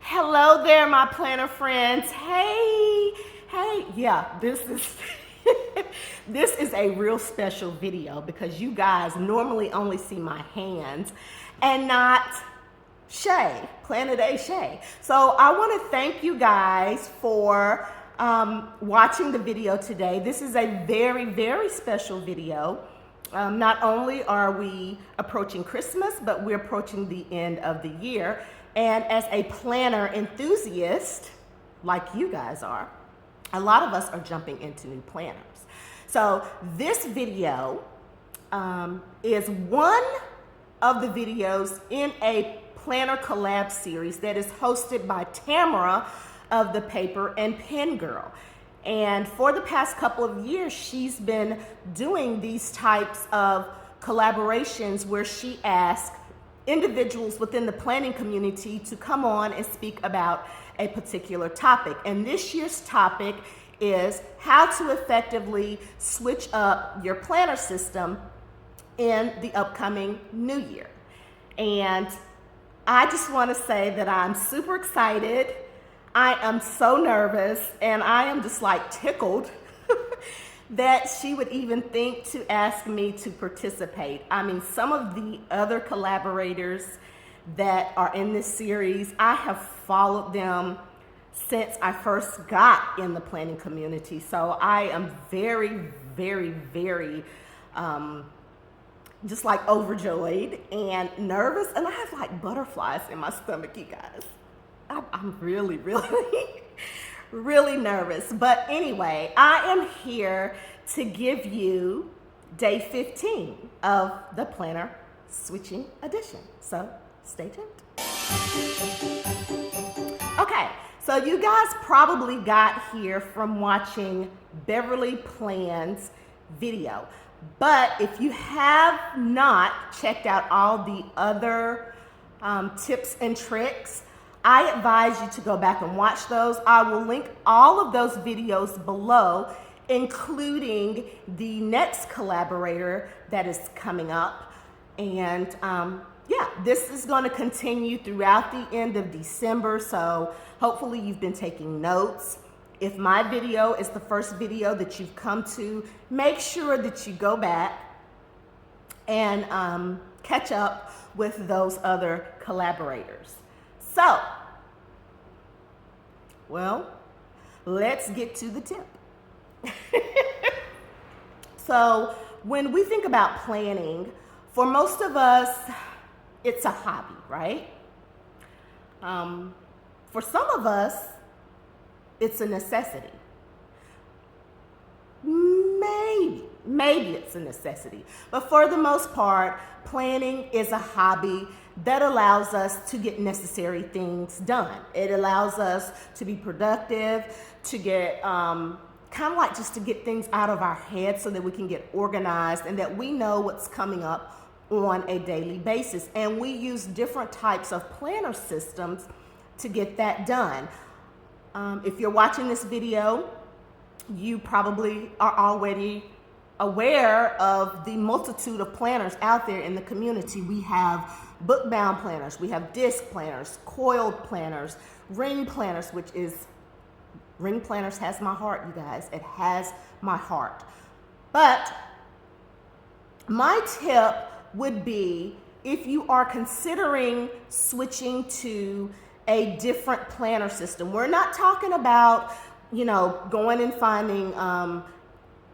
Hello there, my planner friends. Hey, yeah, this is this is a real special video because you guys normally only see my hands and not Shay, Plan.adayshay. So I want to thank you guys for watching the video today. This is a very, very special video. Not only are we approaching Christmas, but we're approaching the end of the year. And as a planner enthusiast, like you guys are, a lot of us are jumping into new planners. So this video is one of the videos in a planner collab series that is hosted by Tamra of the Paper and Pen Girl. And for the past couple of years, she's been doing these types of collaborations where she asks individuals within the planning community to come on and speak about a particular topic. And this year's topic is how to effectively switch up your planner system in the upcoming new year. And I just want to say that I'm super excited. I am so nervous, and I am just like tickled that she would even think to ask me to participate. I mean, some of the other collaborators that are in this series, I have followed them since I first got in the planning community. So I am very, very, very just like overjoyed and nervous, and I have like butterflies in my stomach, you guys. I'm really, really, really nervous. But anyway, I am here to give you day 15 of the planner switching edition. So stay tuned. Okay, so you guys probably got here from watching Beverly Plan's video. But if you have not checked out all the other tips and tricks, I advise you to go back and watch those. I will link all of those videos below, including the next collaborator that is coming up. And yeah, this is going to continue throughout the end of December. So hopefully you've been taking notes. If my video is the first video that you've come to, make sure that you go back and catch up with those other collaborators. So, well, let's get to the tip. So, when we think about planning, for most of us, it's a hobby, right? For some of us, it's a necessity. Maybe it's a necessity. But for the most part, planning is a hobby that allows us to get necessary things done. It allows us to be productive, to get kind of like just to get things out of our head so that we can get organized and that we know what's coming up on a daily basis. And we use different types of planner systems to get that done. If you're watching this video, you probably are already aware of the multitude of planners out there in the community. We have book-bound planners, we have disc planners, coiled planners, ring planners, ring planners has my heart, you guys. It has my heart. But my tip would be, if you are considering switching to a different planner system, we're not talking about, going and finding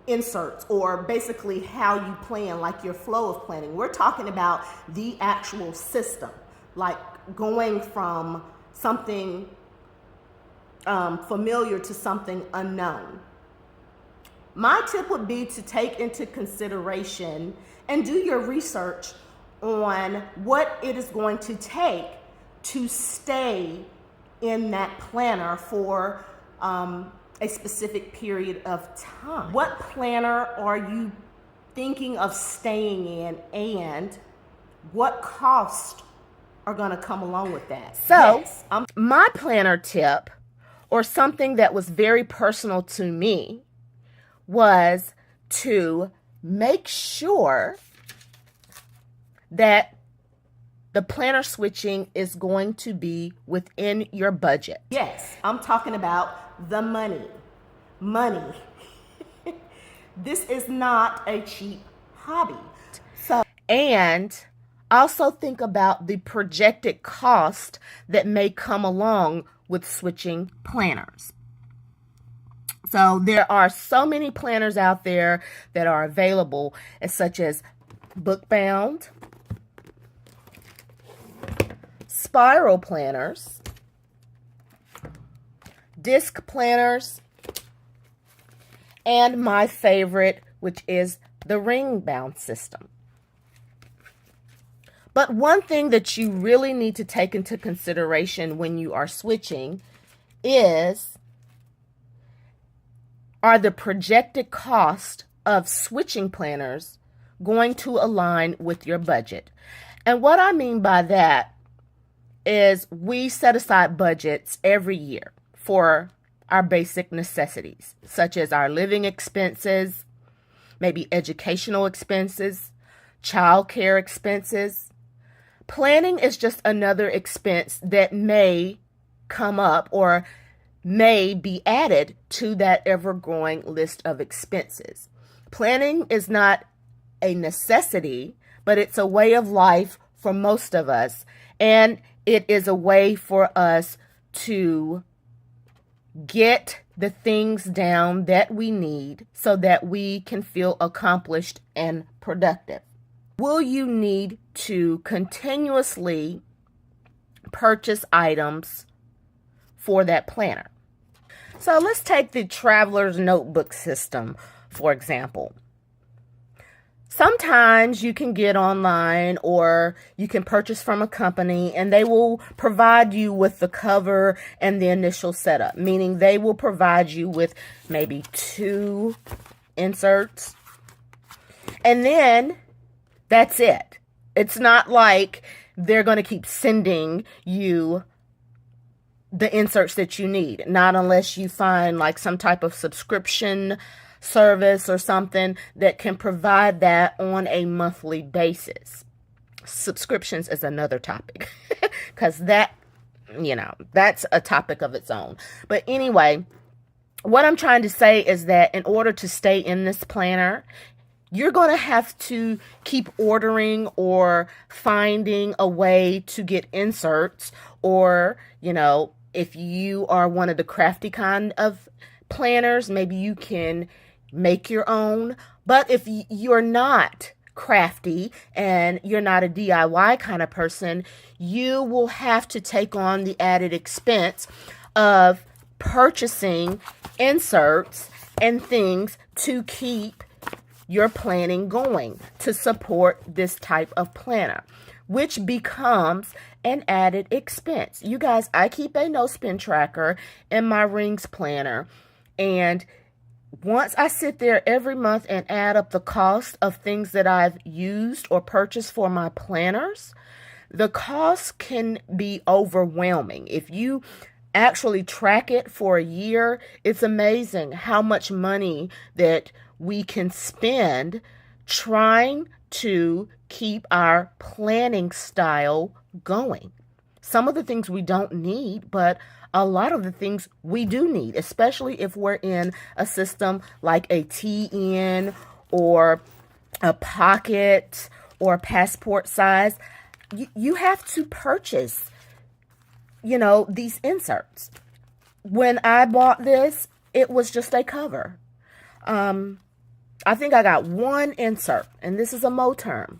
inserts or basically how you plan, like your flow of planning. We're talking about the actual system, like going from something familiar to something unknown. My tip would be to take into consideration and do your research on what it is going to take to stay in that planner for a specific period of time. What planner are you thinking of staying in, and what costs are going to come along with that? So, my planner tip, or something that was very personal to me, was to make sure that the planner switching is going to be within your budget. Yes, I'm talking about the money. Money. This is not a cheap hobby. And also think about the projected cost that may come along with switching planners. So there are so many planners out there that are available, such as book bound, spiral planners, disc planners, and my favorite, which is the ring bound system. But one thing that you really need to take into consideration when you are switching is, are the projected cost of switching planners going to align with your budget? And what I mean by that is we set aside budgets every year for our basic necessities, such as our living expenses, maybe educational expenses, childcare expenses. Planning is just another expense that may come up or may be added to that ever-growing list of expenses. Planning is not a necessity, but it's a way of life for most of us, and it is a way for us to get the things down that we need so that we can feel accomplished and productive. Will you need to continuously purchase items for that planner? So let's take the traveler's notebook system, for example. Sometimes you can get online or you can purchase from a company and they will provide you with the cover and the initial setup, meaning they will provide you with maybe 2 inserts. And then that's it. It's not like they're going to keep sending you the inserts that you need. Not unless you find like some type of subscription service or something that can provide that on a monthly basis. Subscriptions is another topic because that, that's a topic of its own. But anyway, what I'm trying to say is that in order to stay in this planner, you're going to have to keep ordering or finding a way to get inserts, or, if you are one of the crafty kind of planners, maybe you can make your own. But if you're not crafty and you're not a DIY kind of person, you will have to take on the added expense of purchasing inserts and things to keep your planning going, to support this type of planner, which becomes an added expense. You guys, I keep a no spend tracker in my rings planner, and once I sit there every month and add up the cost of things that I've used or purchased for my planners, the cost can be overwhelming. If you actually track it for a year, it's amazing how much money that we can spend trying to keep our planning style going. Some of the things we don't need, but a lot of the things we do need, especially if we're in a system like a TN or a pocket or passport size. You have to purchase, these inserts. When I bought this, it was just a cover. I think I got 1 insert, and this is a Mo term.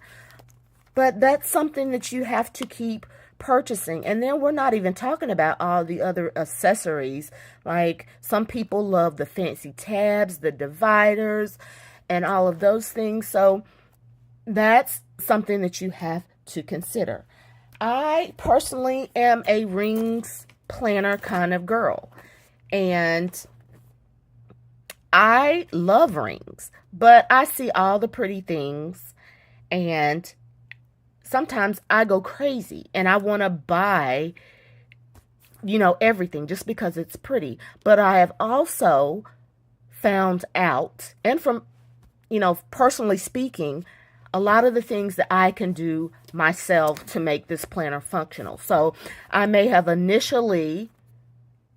But that's something that you have to keep purchasing. And then we're not even talking about all the other accessories. Like some people love the fancy tabs, the dividers, and all of those things. So that's something that you have to consider. I personally am a rings planner kind of girl. And I love rings, but I see all the pretty things, and sometimes I go crazy and I want to buy, everything just because it's pretty. But I have also found out, and from, personally speaking, a lot of the things that I can do myself to make this planner functional. So I may have initially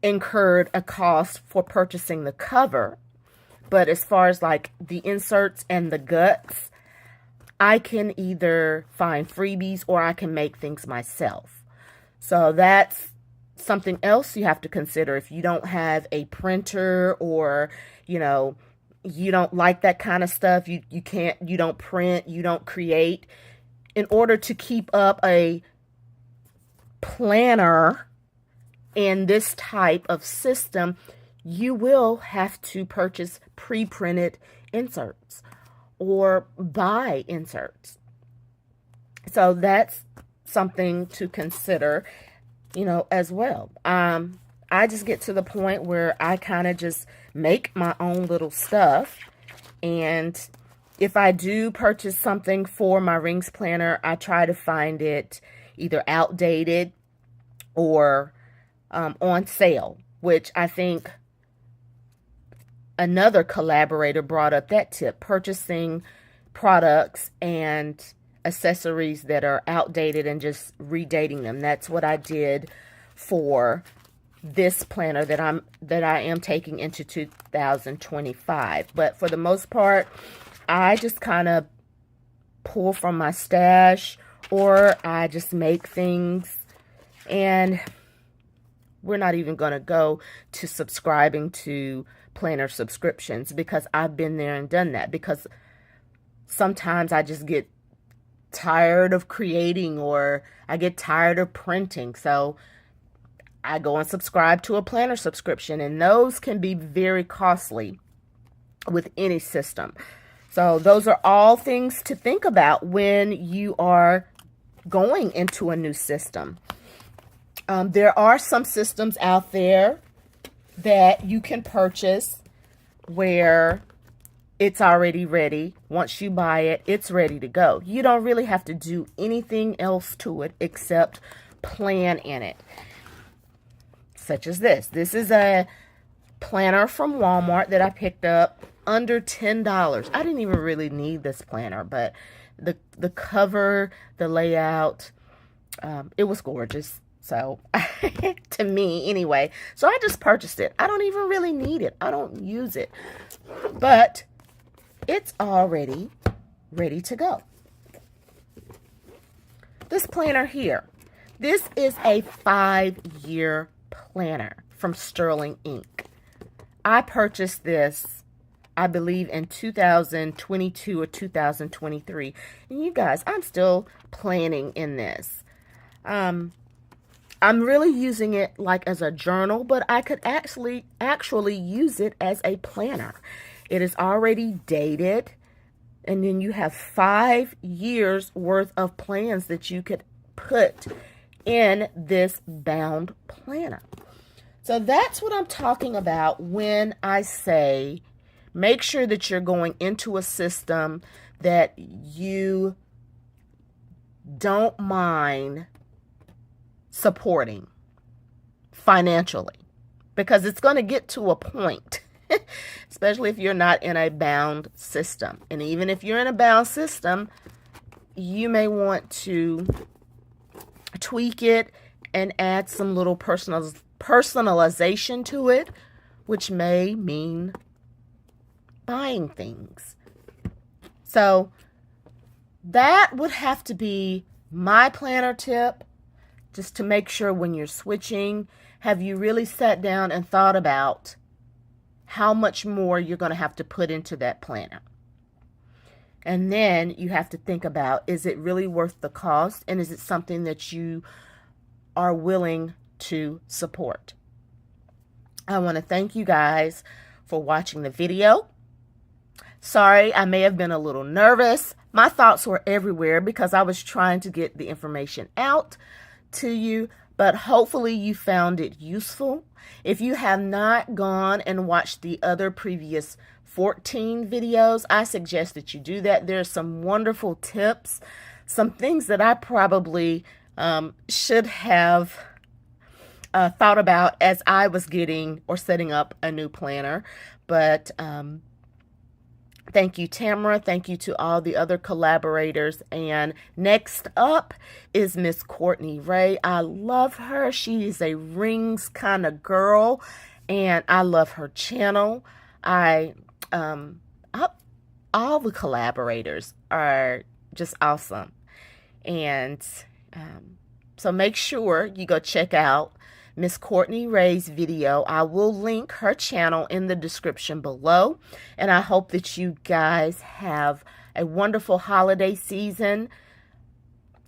incurred a cost for purchasing the cover, but as far as like the inserts and the guts, I can either find freebies or I can make things myself. So that's something else you have to consider if you don't have a printer, or you don't like that kind of stuff. You don't print, you don't create. In order to keep up a planner in this type of system, you will have to purchase pre-printed inserts or buy inserts. So that's something to consider, as well. I just get to the point where I kind of just make my own little stuff. And if I do purchase something for my rings planner, I try to find it either outdated or on sale, which I think another collaborator brought up that tip, purchasing products and accessories that are outdated and just redating them. That's what I did for this planner that I am taking into 2025. But for the most part, I just kind of pull from my stash, or I just make things. And we're not even going to go to subscribing to planner subscriptions, because I've been there and done that, because sometimes I just get tired of creating, or I get tired of printing. So I go and subscribe to a planner subscription, and those can be very costly with any system. So those are all things to think about when you are going into a new system. There are some systems out there that you can purchase where it's already ready. Once you buy it, it's ready to go. You don't really have to do anything else to it except plan in it. Such as this. This is a planner from Walmart that I picked up under $10. I didn't even really need this planner, but the cover, the layout, it was gorgeous. So to me anyway, so I just purchased it. I don't even really need it. I don't use it, but it's already ready to go. This planner here, this is a 5-year planner from Sterling Ink. I purchased this, I believe, in 2022 or 2023. And you guys, I'm still planning in this. I'm really using it like as a journal, but I could actually use it as a planner. It is already dated, and then you have 5 years worth of plans that you could put in this bound planner. So that's what I'm talking about when I say make sure that you're going into a system that you don't mind supporting financially, because it's going to get to a point, especially if you're not in a bound system. And even if you're in a bound system, you may want to tweak it and add some little personalization to it, which may mean buying things. So that would have to be my planner tip, just to make sure when you're switching, have you really sat down and thought about how much more you're going to have to put into that planner? And then you have to think about, is it really worth the cost? And is it something that you are willing to support? I want to thank you guys for watching the video. Sorry, I may have been a little nervous. My thoughts were everywhere because I was trying to get the information out to you, but hopefully you found it useful. If you have not gone and watched the other previous 14 videos, I suggest that you do that. There's some wonderful tips, some things that I probably should have thought about as I was getting or setting up a new planner, but Thank you, Tamra. Thank you to all the other collaborators. And next up is Miss Courtney Ray. I love her. She is a rings kind of girl, and I love her channel. All the collaborators are just awesome. And so make sure you go check out Miss Courtney Ray's video. I will link her channel in the description below. And I hope that you guys have a wonderful holiday season.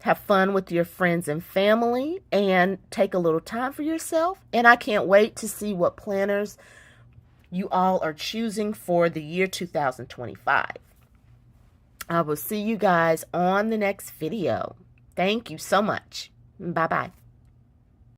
Have fun with your friends and family, and take a little time for yourself. And I can't wait to see what planners you all are choosing for the year 2025. I will see you guys on the next video. Thank you so much. Bye-bye.